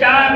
4